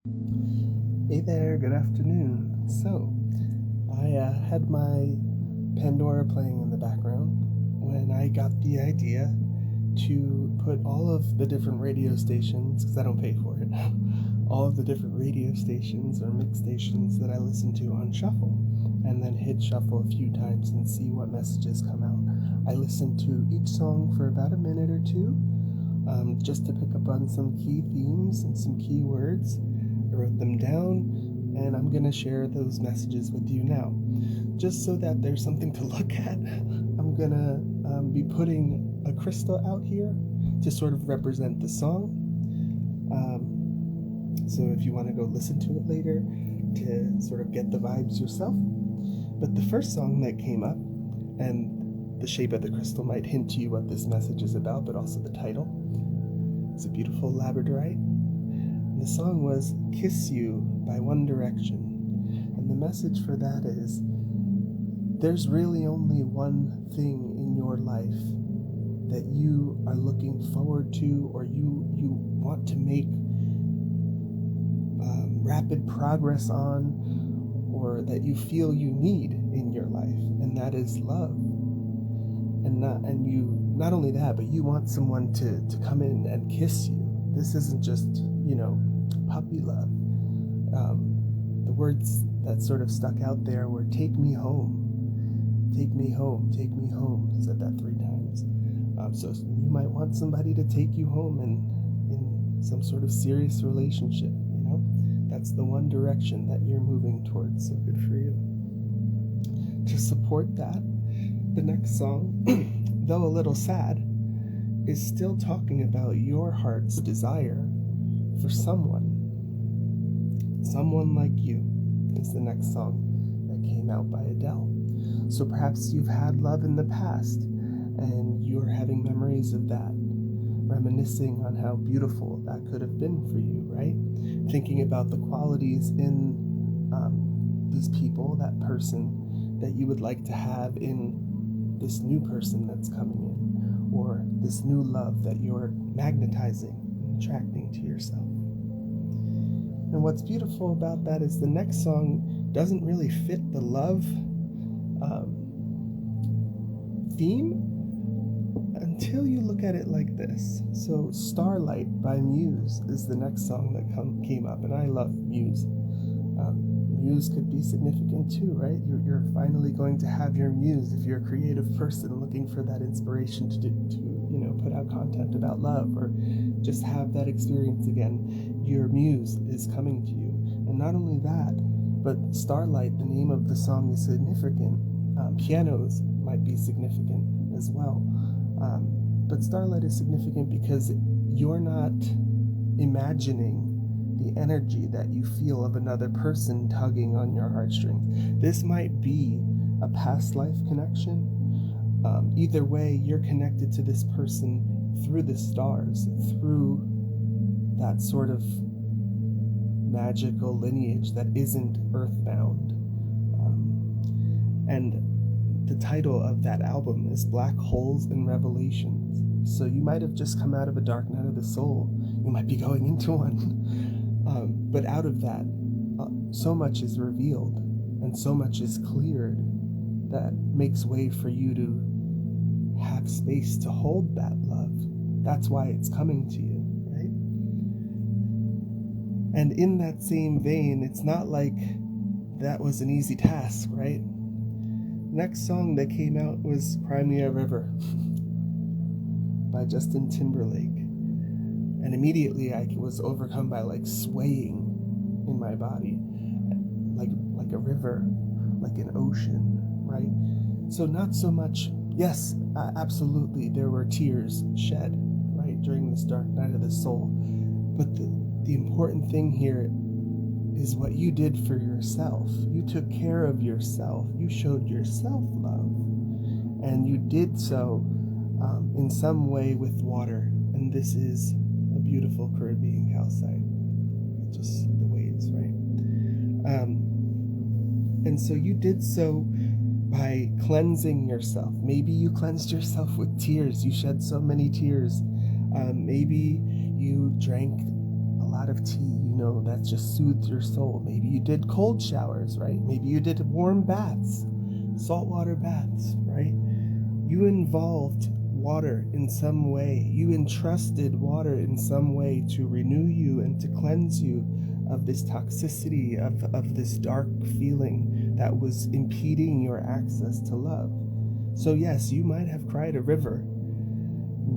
Hey there, good afternoon. So, I had my Pandora playing in the background when I got the idea to put all of the different radio stations, because I don't pay for it, all of the different radio stations or mix stations that I listen to on shuffle, and then hit shuffle a few times and see what messages come out. I listen to each song for about a minute or two, just to pick up on some key themes and some key words. I wrote them down, and I'm going to share those messages with you now. Just so that there's something to look at, I'm going to be putting a crystal out here to sort of represent the song. So if you want to go listen to it later to sort of get the vibes yourself. But the first song that came up, and the shape of the crystal might hint to you what this message is about, but also the title. It's a beautiful labradorite. And the song was Kiss You by One Direction. And the message for that is, there's really only one thing in your life that you are looking forward to, or you want to make rapid progress on, or that you feel you need in your life, and that is love. And you not only that, but you want someone to come in and kiss you. This isn't just, puppy love. The words that sort of stuck out there were "take me home, take me home, take me home." Said that 3 times. So you might want somebody to take you home in some sort of serious relationship. That's the one direction that you're moving towards. So good for you. To support that, the next song, though a little sad, is still talking about your heart's desire for someone like you. Is the next song that came out by Adele. So perhaps you've had love in the past and you're having memories of that, reminiscing on how beautiful that could have been for you, right? Thinking about the qualities in these people, that person that you would like to have in this new person that's coming in, or this new love that you're magnetizing and attracting to yourself. And what's beautiful about that is the next song doesn't really fit the love theme until you look at it like this. So Starlight by Muse is the next song that came up, and I love Muse. Muse could be significant too, right? You're finally going to have your muse if you're a creative person looking for that inspiration to put out content about love, or just have that experience again. Your muse is coming to you. And not only that, but Starlight, the name of the song, is significant. Pianos might be significant as well. But Starlight is significant because you're not imagining the energy that you feel of another person tugging on your heartstrings. This might be a past life connection. Either way, you're connected to this person through the stars, through that sort of magical lineage that isn't earthbound. And the title of that album is Black Holes and Revelations. So you might have just come out of a dark night of the soul. You might be going into one. But out of that, so much is revealed and so much is cleared that makes way for you to have space to hold that love. That's why it's coming to you, right? And in that same vein, it's not like that was an easy task, right? Next song that came out was Cry Me a River by Justin Timberlake. And immediately I was overcome by swaying in my body, like a river, like an ocean, right? So not so much, yes, absolutely, there were tears shed, right, during this dark night of the soul. But the important thing here is what you did for yourself. You took care of yourself. You showed yourself love. And you did so in some way with water. And this is a beautiful Caribbean calcite. Just the waves, right? And so you did so by cleansing yourself. Maybe you cleansed yourself with tears. You shed so many tears. Maybe you drank a lot of tea, that just soothed your soul. Maybe you did cold showers, right? Maybe you did warm baths, saltwater baths, right? You involved water in some way. You entrusted water in some way to renew you and to cleanse you of this toxicity, of this dark feeling that was impeding your access to love. So yes, you might have cried a river.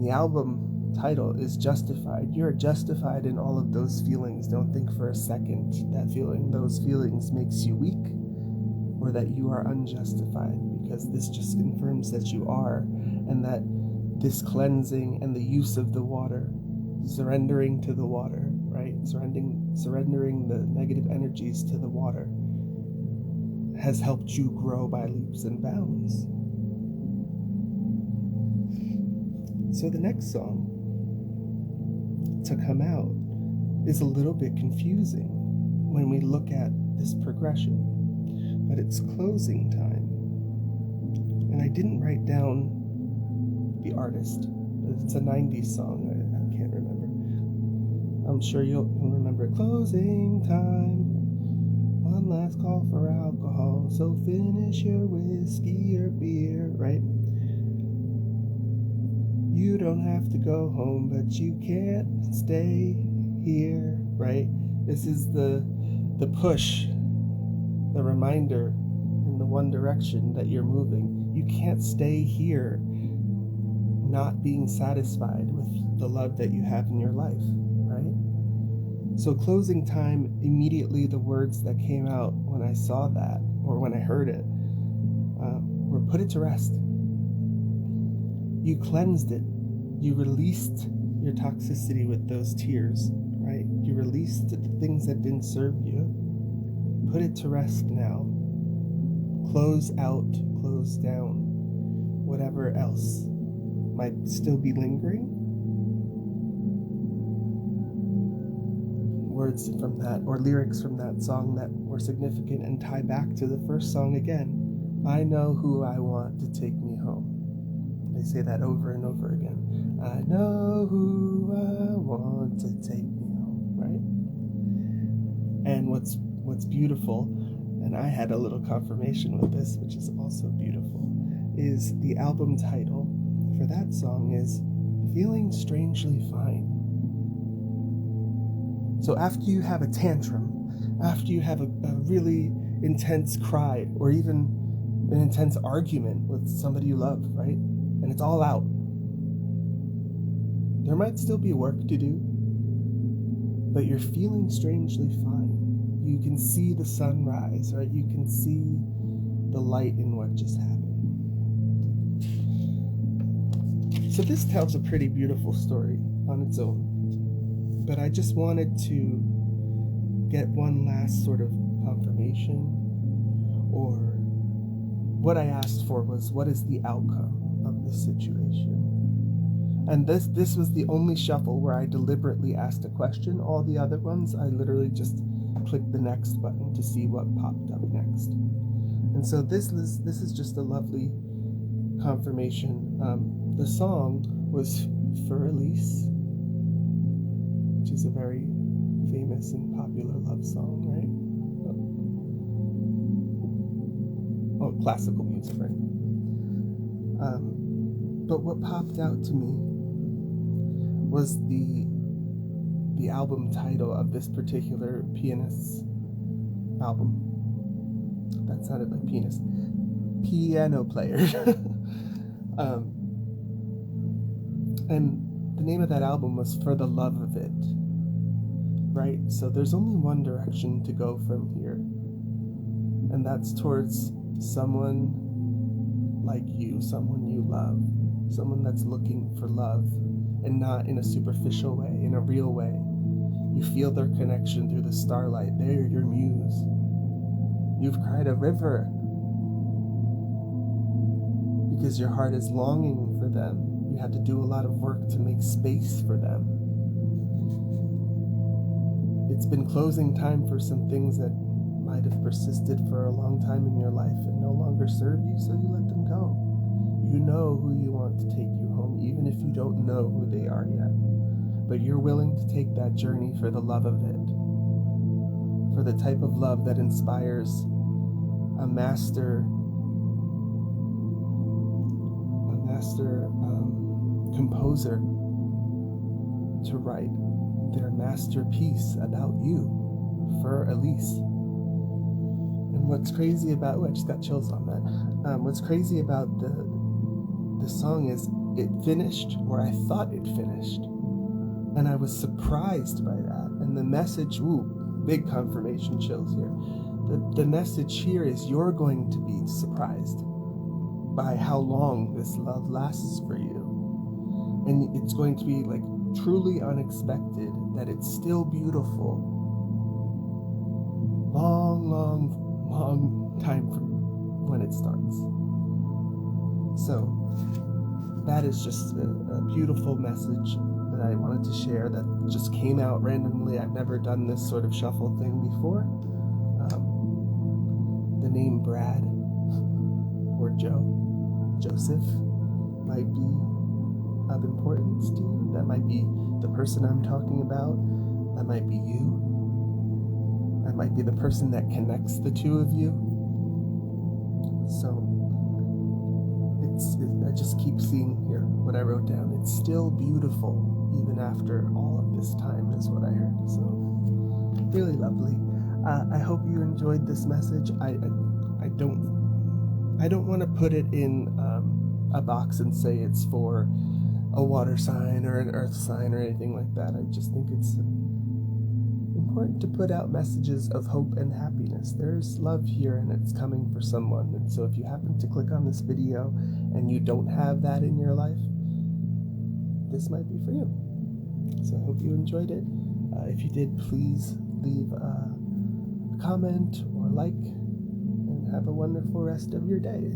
The album title is Justified. You're justified in all of those feelings. Don't think for a second that those feelings makes you weak or that you are unjustified, because this just confirms that you are, and that this cleansing and the use of the water, surrendering to the water, right? Surrendering the negative energies to the water has helped you grow by leaps and bounds. So the next song to come out is a little bit confusing when we look at this progression, but it's Closing Time. And I didn't write down the artist. It's a 90s song. I can't remember. I'm sure you'll remember it. Closing time. One last call for alcohol. So finish your whiskey or beer, right? You don't have to go home, but you can't stay here, right? This is the push, the reminder in the one direction that you're moving. You can't stay here not being satisfied with the love that you have in your life, right? So Closing Time, immediately the words that came out when I saw that, or when I heard it, were put it to rest. You cleansed it. You released your toxicity with those tears, right? You released the things that didn't serve you. Put it to rest now. Close out, close down, whatever else might still be lingering. Words from that, or lyrics from that song that were significant and tie back to the first song again. I know who I want to take me home. They say that over and over again. I know who I want to take me home, right? And what's beautiful, and I had a little confirmation with this, which is also beautiful, is the album title for that song is Feeling Strangely Fine. So after you have a tantrum, after you have a really intense cry, or even an intense argument with somebody you love, right? And it's all out. There might still be work to do, but you're feeling strangely fine. You can see the sunrise, right? You can see the light in what just happened. So this tells a pretty beautiful story on its own, but I just wanted to get one last sort of confirmation, or what I asked for was, what is the outcome of this situation? And this was the only shuffle where I deliberately asked a question. All the other ones, I literally just clicked the next button to see what popped up next. And so this is just a lovely confirmation. The song was for Elise, which is a very famous and popular love song, right? Oh, classical music, right? But what popped out to me was the album title of this particular pianist's album. That sounded like pianist. Piano player. And the name of that album was For the Love of It. Right? So there's only one direction to go from here. And that's towards someone like you, someone you love, someone that's looking for love, and not in a superficial way, in a real way. You feel their connection through the starlight. They're your muse. You've cried a river because your heart is longing for them. You had to do a lot of work to make space for them. It's been closing time for some things that might have persisted for a long time in your life and no longer serve you, so you let them go. You know who you want to take you home, even if you don't know who they are yet. but you're willing to take that journey for the love of it, for the type of love that inspires a master composer to write their masterpiece about you for Elise. And what's crazy about, I just got chills on that. What's crazy about the song is it finished where I thought it finished, and I was surprised by that. And the message, big confirmation chills here. The message here is you're going to be surprised by how long this love lasts for you. And it's going to be like truly unexpected that it's still beautiful. Long time from when it starts. So that is just a beautiful message that I wanted to share that just came out randomly. I've never done this sort of shuffle thing before. The name Brad or Joseph might be of importance to you. That might be the person I'm talking about. That might be you. That might be the person that connects the two of you. So I just keep seeing here what I wrote down. It's still beautiful even after all of this time is what I heard. So really lovely. I hope you enjoyed this message. I don't want to put it in a box and say it's for a water sign or an earth sign or anything like that. I just think it's important to put out messages of hope and happiness. There's love here and it's coming for someone. And so if you happen to click on this video and you don't have that in your life, this might be for you. So I hope you enjoyed it. If you did, please leave a comment or like, and have a wonderful rest of your day.